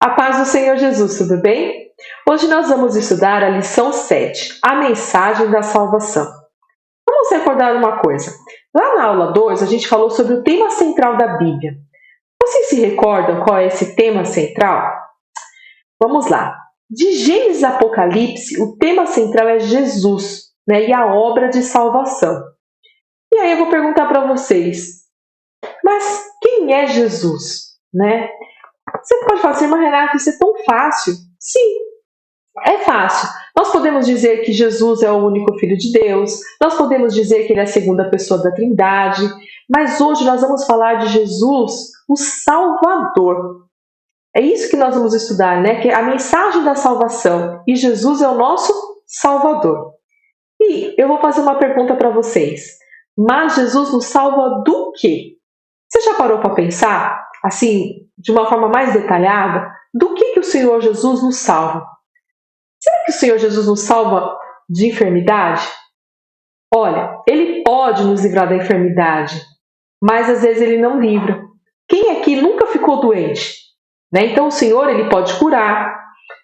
A paz do Senhor Jesus, tudo bem? Hoje nós vamos estudar a lição 7, a mensagem da salvação. Vamos recordar uma coisa. Lá na aula 2, a gente falou sobre o tema central da Bíblia. Vocês se recordam qual é esse tema central? Vamos lá. De Gênesis a Apocalipse, o tema central é Jesus, e a obra de salvação. E aí eu vou perguntar para vocês, mas quem é Jesus? Você pode falar assim, mas Renata, isso é tão fácil. Sim, é fácil. Nós podemos dizer que Jesus é o único Filho de Deus, nós podemos dizer que ele é a segunda pessoa da Trindade, mas hoje nós vamos falar de Jesus, o Salvador. É isso que nós vamos estudar, que é a mensagem da salvação. E Jesus é o nosso Salvador. E eu vou fazer uma pergunta para vocês. Mas Jesus nos salva do quê? Você já parou para pensar, assim, de uma forma mais detalhada, do que o Senhor Jesus nos salva? Será que o Senhor Jesus nos salva de enfermidade? Olha, ele pode nos livrar da enfermidade, mas às vezes ele não livra. Quem aqui nunca ficou doente? Então o Senhor, ele pode curar,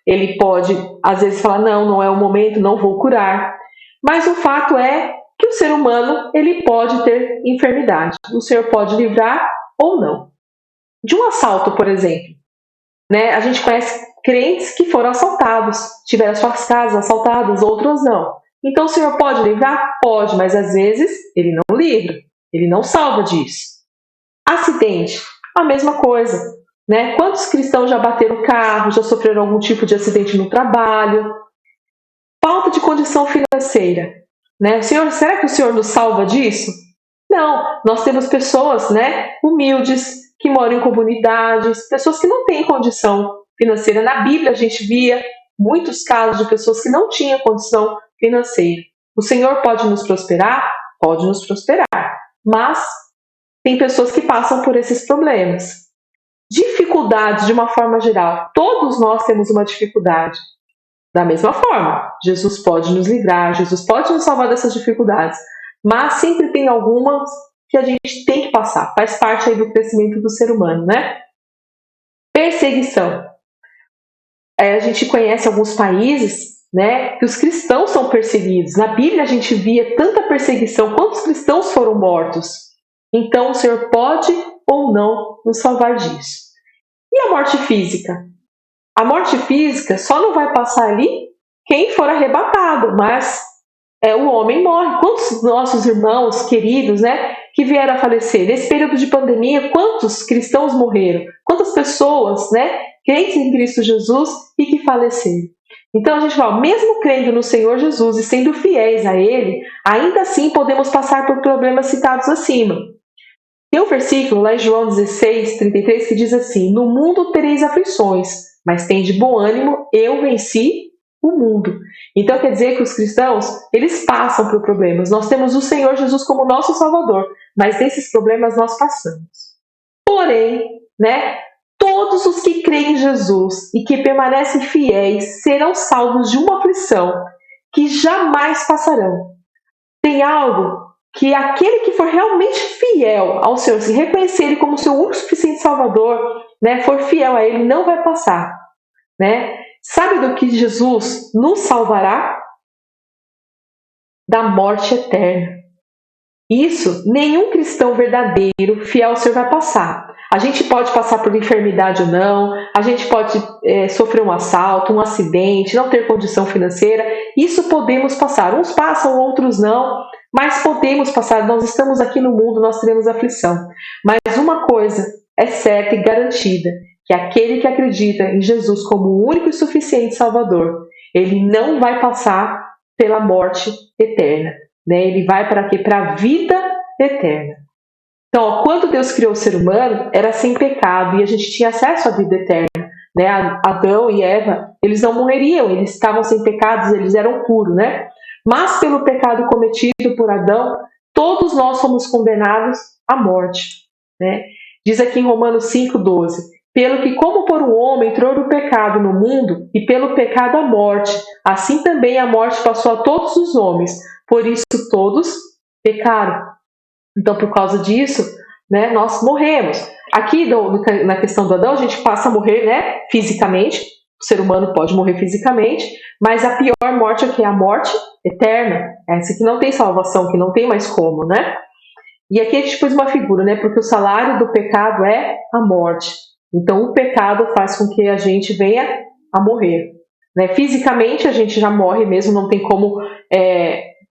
ele pode às vezes falar, não é o momento, não vou curar. Mas o fato é que o ser humano, ele pode ter enfermidade. O Senhor pode livrar ou não. De um assalto, por exemplo, a gente conhece crentes que foram assaltados, tiveram suas casas assaltadas, outros não. Então o Senhor pode livrar? Pode, mas às vezes ele não livra, ele não salva disso. Acidente, a mesma coisa. Quantos cristãos já bateram o carro, já sofreram algum tipo de acidente no trabalho? Falta de condição financeira. Será que o Senhor nos salva disso? Não, nós temos pessoas humildes, que moram em comunidades, pessoas que não têm condição financeira. Na Bíblia a gente via muitos casos de pessoas que não tinham condição financeira. O Senhor pode nos prosperar? Pode nos prosperar, mas tem pessoas que passam por esses problemas. Dificuldades de uma forma geral, todos nós temos uma dificuldade. Da mesma forma, Jesus pode nos livrar, Jesus pode nos salvar dessas dificuldades, mas sempre tem algumas que a gente tem que passar, faz parte aí do crescimento do ser humano, Perseguição. A gente conhece alguns países, que os cristãos são perseguidos. Na Bíblia a gente via tanta perseguição, quantos cristãos foram mortos? Então o Senhor pode ou não nos salvar disso. E a morte física? A morte física só não vai passar ali quem for arrebatado, mas o homem morre. Quantos nossos irmãos queridos, que vieram a falecer? Nesse período de pandemia, quantos cristãos morreram? Quantas pessoas, crentes em Cristo Jesus e que faleceram? Então a gente fala, mesmo crendo no Senhor Jesus e sendo fiéis a Ele, ainda assim podemos passar por problemas citados acima. Tem um versículo lá em João 16, 33, que diz assim, no mundo tereis aflições, mas tende bom ânimo, eu venci o mundo. Então quer dizer que os cristãos, eles passam por problemas. Nós temos o Senhor Jesus como nosso Salvador, mas desses problemas nós passamos. Porém, todos os que creem em Jesus e que permanecem fiéis serão salvos de uma aflição que jamais passarão. Tem algo que aquele que for realmente fiel ao Senhor, se reconhecer Ele como seu único suficiente Salvador, for fiel a Ele, não vai passar. Sabe do que Jesus nos salvará? Da morte eterna. Isso, nenhum cristão verdadeiro, fiel ao Senhor, vai passar. A gente pode passar por enfermidade ou não, a gente pode sofrer um assalto, um acidente, não ter condição financeira. Isso podemos passar. Uns passam, outros não, mas podemos passar. Nós estamos aqui no mundo, nós teremos aflição. Mas uma coisa é certa e garantida, que aquele que acredita em Jesus como o único e suficiente Salvador, ele não vai passar pela morte eterna. Ele vai para quê? Para a vida eterna. Então, quando Deus criou o ser humano, era sem pecado e a gente tinha acesso à vida eterna. Adão e Eva, eles não morreriam, eles estavam sem pecados, eles eram puros. Mas pelo pecado cometido por Adão, todos nós somos condenados à morte. Diz aqui em Romanos 5,12, pelo que como por um homem entrou o pecado no mundo, e pelo pecado a morte, assim também a morte passou a todos os homens, por isso todos pecaram. Então, por causa disso, né, nós morremos. Aqui, na questão do Adão, a gente passa a morrer, né, fisicamente. O ser humano pode morrer fisicamente, mas a pior morte é que é a morte eterna. Essa que não tem salvação, que não tem mais como, né? E aqui a gente pôs uma figura, né? Porque o salário do pecado é a morte. Então, o pecado faz com que a gente venha a morrer. Né? Fisicamente, a gente já morre mesmo, não tem como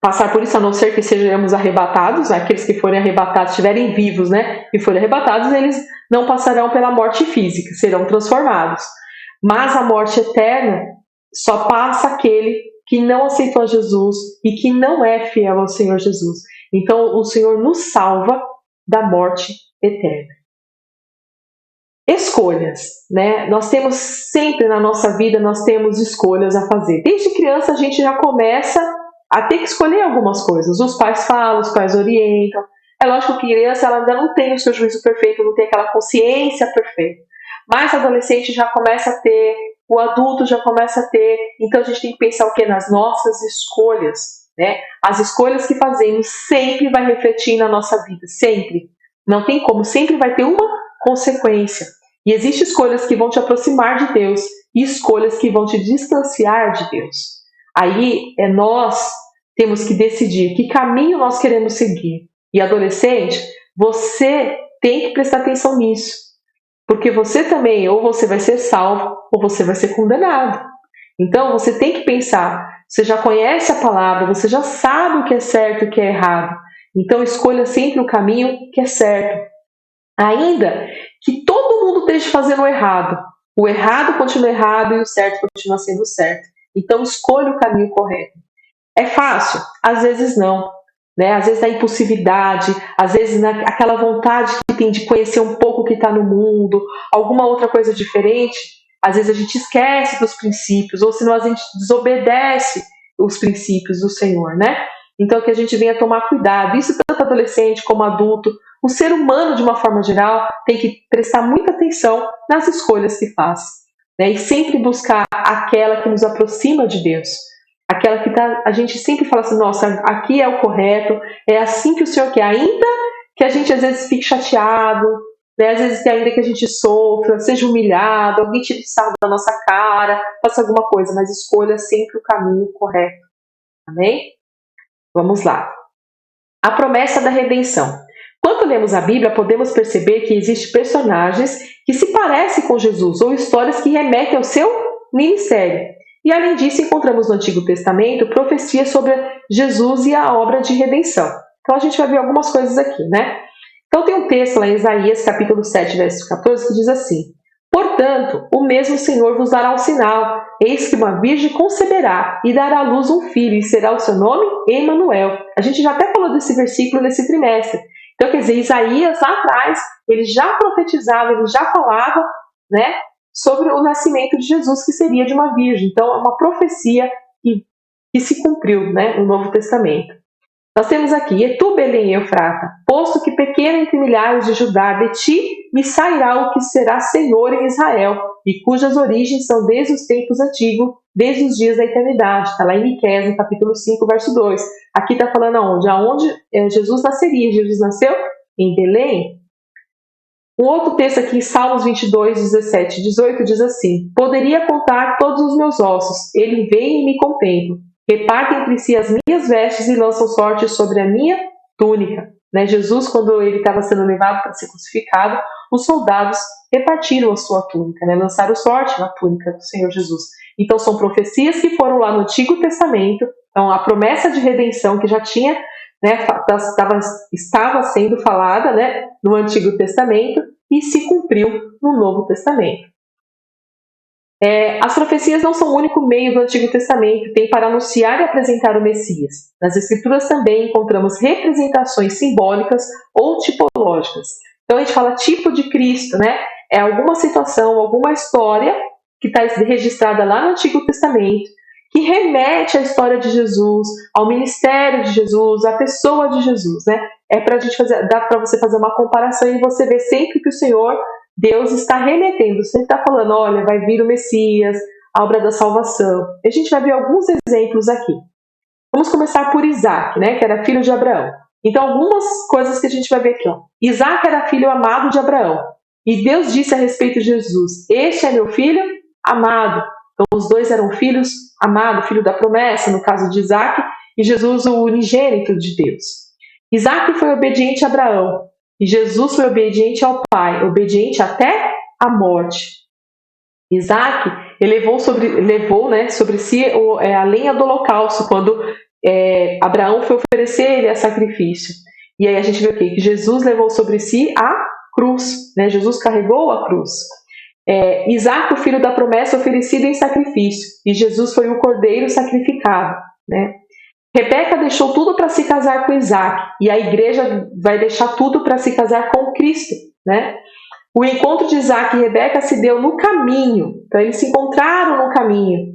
passar por isso, a não ser que sejamos arrebatados. Né? Aqueles que forem arrebatados, estiverem vivos, né? E forem arrebatados, eles não passarão pela morte física, serão transformados. Mas a morte eterna só passa aquele que não aceitou Jesus e que não é fiel ao Senhor Jesus. Então, o Senhor nos salva da morte eterna. Escolhas, né? Nós temos sempre na nossa vida, nós temos escolhas a fazer. Desde criança a gente já começa a ter que escolher algumas coisas. Os pais falam, os pais orientam. É lógico que a criança ela ainda não tem o seu juízo perfeito, não tem aquela consciência perfeita. Mas o adolescente já começa a ter, o adulto já começa a ter. Então a gente tem que pensar o quê? Nas nossas escolhas. Né? As escolhas que fazemos sempre vai refletir na nossa vida, sempre. Não tem como, sempre vai ter uma consequência. E existem escolhas que vão te aproximar de Deus e escolhas que vão te distanciar de Deus. Aí nós temos que decidir que caminho nós queremos seguir. E adolescente, você tem que prestar atenção nisso. Porque você também, ou você vai ser salvo, ou você vai ser condenado. Então você tem que pensar, você já conhece a palavra, você já sabe o que é certo e o que é errado. Então escolha sempre o caminho que é certo. Ainda que todo mundo esteja fazendo o errado continua errado e o certo continua sendo certo. Então escolha o caminho correto. É fácil? Às vezes não. Né? Às vezes na impulsividade, às vezes aquela vontade que tem de conhecer um pouco o que está no mundo, alguma outra coisa diferente. Às vezes a gente esquece dos princípios, ou senão a gente desobedece os princípios do Senhor, né? Então que a gente venha tomar cuidado. Isso tanto adolescente como adulto. O ser humano, de uma forma geral, tem que prestar muita atenção nas escolhas que faz. Né? E sempre buscar aquela que nos aproxima de Deus. Aquela que a gente sempre fala assim, nossa, aqui é o correto, é assim que o Senhor quer. Ainda que a gente às vezes fique chateado, né? Às vezes ainda que a gente sofra, seja humilhado, alguém tire sarro da nossa cara, faça alguma coisa, mas escolha sempre o caminho correto. Amém? Vamos lá. A promessa da redenção. Quando lemos a Bíblia, podemos perceber que existem personagens que se parecem com Jesus ou histórias que remetem ao seu ministério. E além disso, encontramos no Antigo Testamento profecias sobre Jesus e a obra de redenção. Então a gente vai ver algumas coisas aqui, né? Então tem um texto lá em Isaías, capítulo 7, verso 14, que diz assim: portanto, o mesmo Senhor vos dará um sinal. Eis que uma virgem conceberá e dará à luz um filho, e será o seu nome Emanuel. A gente já até falou desse versículo nesse trimestre. Então, quer dizer, Isaías lá atrás, ele já profetizava, ele já falava, né, sobre o nascimento de Jesus, que seria de uma virgem. Então, é uma profecia que se cumpriu, né, no Novo Testamento. Nós temos aqui, e tu, Belém Eufrata, posto que pequena entre milhares de Judá, de ti me sairá o que será Senhor em Israel, e cujas origens são desde os tempos antigos, desde os dias da eternidade. Está lá em Miqueias, no capítulo 5, verso 2. Aqui está falando aonde? Aonde Jesus nasceria. Jesus nasceu em Belém. Um outro texto aqui, em Salmos 22, 17 e 18, diz assim: poderia contar todos os meus ossos, ele vem e me contempla. Repartem entre si as minhas vestes e lançam sorte sobre a minha túnica. Né? Jesus, quando ele estava sendo levado para ser crucificado, os soldados repartiram a sua túnica, né? Lançaram sorte na túnica do Senhor Jesus. Então são profecias que foram lá no Antigo Testamento. Então a promessa de redenção que já tinha, né, estava sendo falada, né, no Antigo Testamento e se cumpriu no Novo Testamento. As profecias não são o único meio do Antigo Testamento, tem para anunciar e apresentar o Messias. Nas Escrituras também encontramos representações simbólicas ou tipológicas. Então a gente fala tipo de Cristo, né? É alguma situação, alguma história que está registrada lá no Antigo Testamento, que remete à história de Jesus, ao ministério de Jesus, à pessoa de Jesus, né? Dá para você fazer uma comparação e você ver sempre que o Senhor Deus está remetendo, sempre está falando, olha, vai vir o Messias, a obra da salvação. A gente vai ver alguns exemplos aqui. Vamos começar por Isaac, né, que era filho de Abraão. Então, algumas coisas que a gente vai ver aqui. Isaac era filho amado de Abraão. E Deus disse a respeito de Jesus: este é meu filho amado. Então, os dois eram filhos amados, filho da promessa, no caso de Isaac, e Jesus, o unigênito de Deus. Isaac foi obediente a Abraão. E Jesus foi obediente ao Pai, obediente até a morte. Isaac levou sobre si a lenha do holocausto, quando Abraão foi oferecer ele a sacrifício. E aí a gente vê o quê? Que Jesus levou sobre si a cruz. Né? Jesus carregou a cruz. Isaac, o filho da promessa, oferecido em sacrifício. E Jesus foi o cordeiro sacrificado. Né? Rebeca deixou tudo para se casar com Isaac. E a igreja vai deixar tudo para se casar com Cristo. Né? O encontro de Isaac e Rebeca se deu no caminho. Então, eles se encontraram no caminho.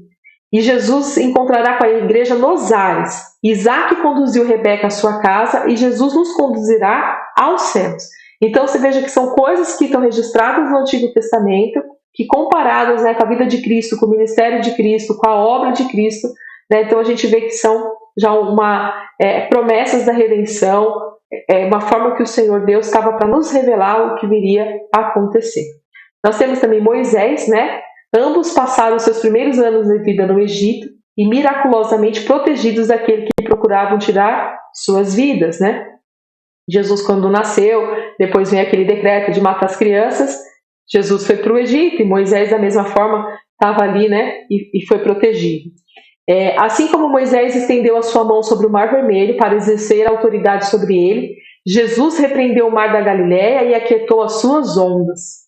E Jesus se encontrará com a igreja nos ares. Isaac conduziu Rebeca à sua casa e Jesus nos conduzirá aos céus. Então, você veja que são coisas que estão registradas no Antigo Testamento, que comparadas, né, com a vida de Cristo, com o ministério de Cristo, com a obra de Cristo, né, então a gente vê que são já promessas da redenção, uma forma que o Senhor Deus estava para nos revelar o que viria a acontecer. Nós temos também Moisés, né? Ambos passaram seus primeiros anos de vida no Egito e miraculosamente protegidos daquele que procuravam tirar suas vidas, né? Jesus, quando nasceu, depois vem aquele decreto de matar as crianças, Jesus foi para o Egito e Moisés, da mesma forma, estava ali, né? E foi protegido. Assim como Moisés estendeu a sua mão sobre o Mar Vermelho para exercer autoridade sobre ele, Jesus repreendeu o mar da Galileia e aquietou as suas ondas.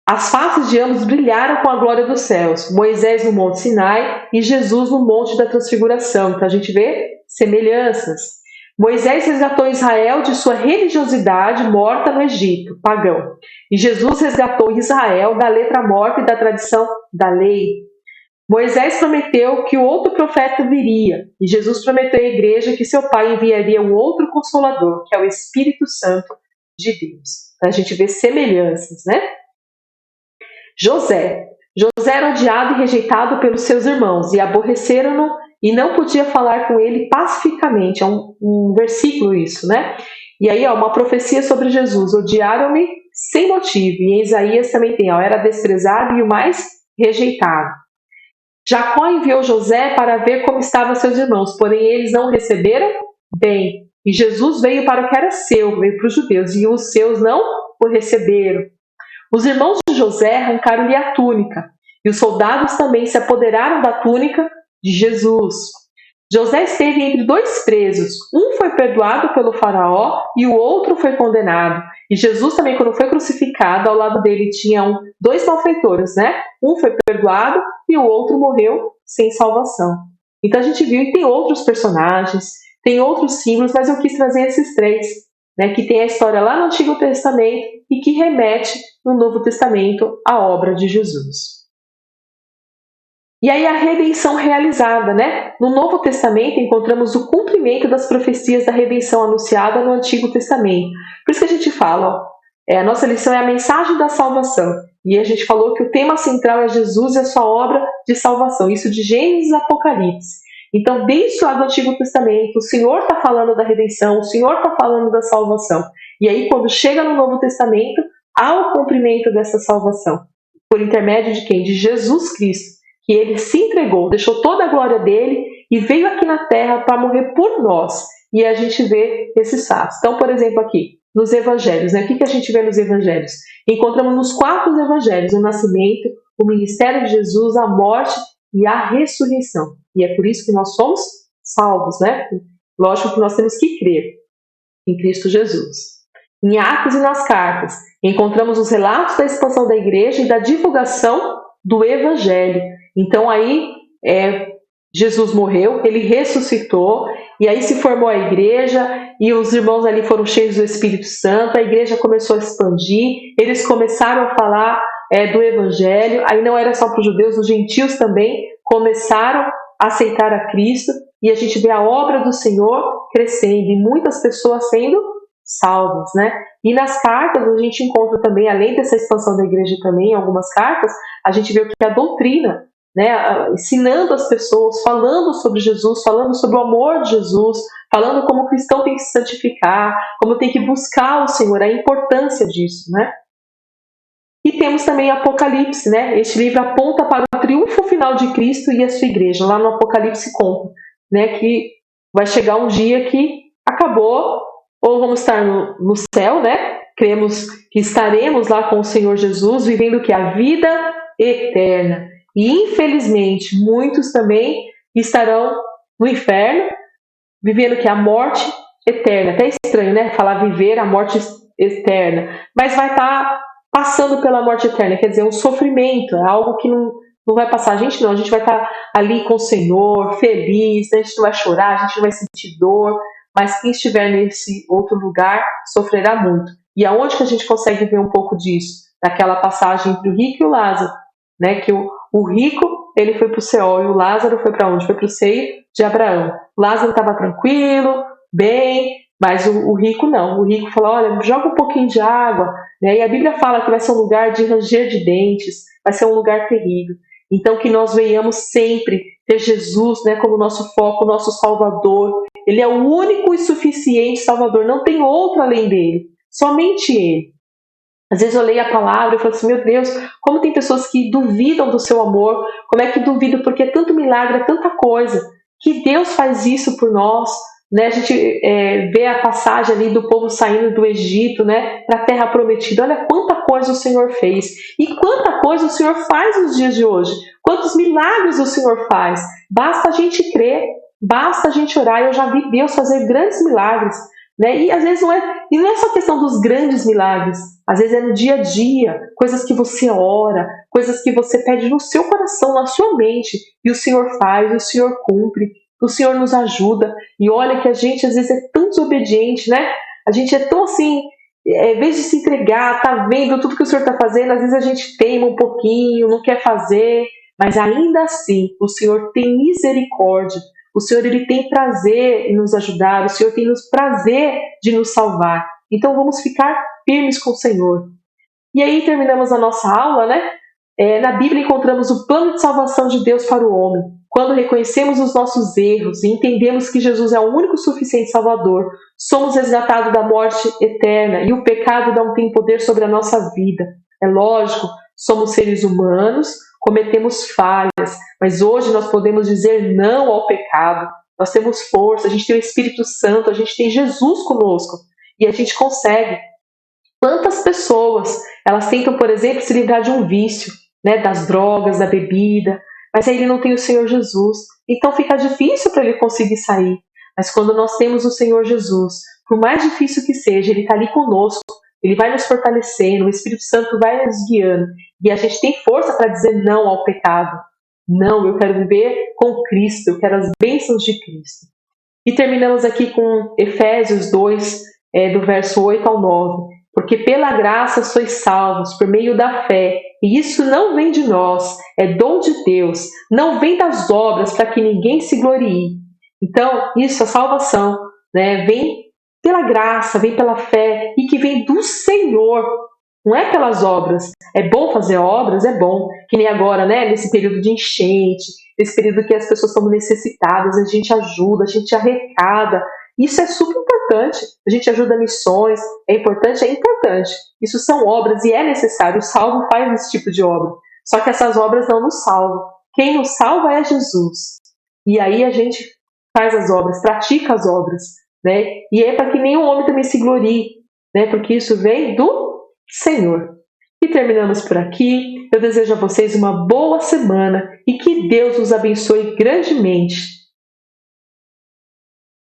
As faces de ambos brilharam com a glória dos céus, Moisés no Monte Sinai e Jesus no Monte da Transfiguração. Então a gente vê semelhanças. Moisés resgatou Israel de sua religiosidade morta no Egito, pagão. E Jesus resgatou Israel da letra morta e da tradição da lei. Moisés prometeu que o outro profeta viria, e Jesus prometeu à igreja que seu Pai enviaria um outro Consolador, que é o Espírito Santo de Deus. Então, a gente vê semelhanças, né? José era odiado e rejeitado pelos seus irmãos, e aborreceram-no e não podia falar com ele pacificamente. É um versículo isso, né? E aí, uma profecia sobre Jesus. Odiaram-me sem motivo. E em Isaías também tem, era desprezado e o mais rejeitado. Jacó enviou José para ver como estavam seus irmãos, porém eles não o receberam bem. E Jesus veio para o que era seu, veio para os judeus, e os seus não o receberam. Os irmãos de José arrancaram-lhe a túnica, e os soldados também se apoderaram da túnica de Jesus. José esteve entre dois presos, um foi perdoado pelo faraó e o outro foi condenado. E Jesus também, quando foi crucificado, ao lado dele tinham dois malfeitores, né? Um foi perdoado e o outro morreu sem salvação. Então a gente viu que tem outros personagens, tem outros símbolos, mas eu quis trazer esses três, né? Que tem a história lá no Antigo Testamento e que remete no Novo Testamento à obra de Jesus. E aí a redenção realizada, né? No Novo Testamento encontramos o cumprimento das profecias da redenção anunciada no Antigo Testamento. Por isso que a gente fala, a nossa lição é a mensagem da salvação. E a gente falou que o tema central é Jesus e a sua obra de salvação. Isso de Gênesis e Apocalipse. Então, desde lá do Antigo Testamento, o Senhor está falando da redenção, o Senhor está falando da salvação. E aí, quando chega no Novo Testamento, há o cumprimento dessa salvação. Por intermédio de quem? De Jesus Cristo. Que ele se entregou, deixou toda a glória dele e veio aqui na terra para morrer por nós. E a gente vê esses fatos. Então, por exemplo, aqui, nos evangelhos, né? O que a gente vê nos evangelhos? Encontramos nos 4 evangelhos o nascimento, o ministério de Jesus, a morte e a ressurreição. E é por isso que nós somos salvos, né? Lógico que nós temos que crer em Cristo Jesus. Em Atos e nas cartas, encontramos os relatos da expansão da igreja e da divulgação do evangelho. Então aí Jesus morreu, ele ressuscitou e aí se formou a igreja e os irmãos ali foram cheios do Espírito Santo, a igreja começou a expandir, eles começaram a falar do evangelho, aí não era só para os judeus, os gentios também começaram a aceitar a Cristo e a gente vê a obra do Senhor crescendo e muitas pessoas sendo salvas, né? E nas cartas a gente encontra também, além dessa expansão da igreja também, em algumas cartas, a gente vê que a doutrina ensinando as pessoas, falando sobre Jesus, falando sobre o amor de Jesus, falando como o cristão tem que se santificar, como tem que buscar o Senhor, a importância disso, né? E temos também Apocalipse, né? Este livro aponta para o triunfo final de Cristo e a sua igreja. Lá no Apocalipse conta, né, que vai chegar um dia que acabou, ou vamos estar no céu, né? Cremos que estaremos lá com o Senhor Jesus, vivendo que a vida eterna. E infelizmente, muitos também estarão no inferno, vivendo que a morte eterna. Até estranho, né? Falar viver a morte eterna. Mas vai estar passando pela morte eterna, quer dizer, um sofrimento, é algo que não vai passar. A gente vai estar ali com o Senhor, feliz, né? A gente não vai chorar, a gente não vai sentir dor, mas quem estiver nesse outro lugar sofrerá muito. E aonde que a gente consegue ver um pouco disso? Naquela passagem entre o rico e o Lázaro, né? Que o rico, ele foi para o Seol, e o Lázaro foi para onde? Foi para o seio de Abraão. O Lázaro estava tranquilo, bem, mas o rico não. O rico falou, olha, joga um pouquinho de água, né? E a Bíblia fala que vai ser um lugar de ranger de dentes, vai ser um lugar terrível. Então que nós venhamos sempre ter Jesus, né, como nosso foco, nosso Salvador. Ele é o único e suficiente Salvador, não tem outro além dele, somente ele. Às vezes eu leio a palavra e falo assim, meu Deus, como tem pessoas que duvidam do seu amor, como é que duvidam, porque é tanto milagre, é tanta coisa, que Deus faz isso por nós, né? A gente vê a passagem ali do povo saindo do Egito, né, para a terra prometida, olha quanta coisa o Senhor fez, e quanta coisa o Senhor faz nos dias de hoje, quantos milagres o Senhor faz, basta a gente crer, basta a gente orar. Eu já vi Deus fazer grandes milagres, né? E às vezes não é só questão dos grandes milagres, às vezes é no dia a dia, coisas que você ora, coisas que você pede no seu coração, na sua mente, e o Senhor faz, o Senhor cumpre, o Senhor nos ajuda. E olha que a gente às vezes é tão desobediente, né? A gente é tão assim, em vez de se entregar, tá vendo tudo que o Senhor está fazendo, às vezes a gente teima um pouquinho, não quer fazer, mas ainda assim o Senhor tem misericórdia. O Senhor, ele tem prazer em nos ajudar, o Senhor tem prazer de nos salvar. Então vamos ficar firmes com o Senhor. E aí terminamos a nossa aula, né? Na Bíblia encontramos o plano de salvação de Deus para o homem. Quando reconhecemos os nossos erros e entendemos que Jesus é o único suficiente Salvador, somos resgatados da morte eterna e o pecado não tem poder sobre a nossa vida. É lógico, somos seres humanos, cometemos falhas, mas hoje nós podemos dizer não ao pecado. Nós temos força, a gente tem o Espírito Santo, a gente tem Jesus conosco e a gente consegue. Quantas pessoas, elas tentam, por exemplo, se livrar de um vício, né, das drogas, da bebida, mas aí ele não tem o Senhor Jesus, então fica difícil para ele conseguir sair. Mas quando nós temos o Senhor Jesus, por mais difícil que seja, ele está ali conosco, ele vai nos fortalecendo, o Espírito Santo vai nos guiando, e a gente tem força para dizer não ao pecado. Não, eu quero viver com Cristo, eu quero as bênçãos de Cristo. E terminamos aqui com Efésios 2, do verso 8 ao 9. Porque pela graça sois salvos por meio da fé, e isso não vem de nós, é dom de Deus, não vem das obras para que ninguém se glorie. Então, isso, a salvação, né, vem pela graça, vem pela fé, e que vem do Senhor, não é pelas obras. É bom fazer obras, é bom, que nem agora, né, nesse período de enchente, nesse período que as pessoas estão necessitadas, a gente ajuda, a gente arrecada. Isso é super importante. A gente ajuda missões, é importante, é importante. Isso são obras e é necessário. O salvo faz esse tipo de obra. Só que essas obras não nos salvam. Quem nos salva é Jesus. E aí a gente faz as obras, pratica as obras, né? E é para que nenhum homem também se glorie, né? Porque isso vem do Senhor. E terminamos por aqui. Eu desejo a vocês uma boa semana e que Deus os abençoe grandemente.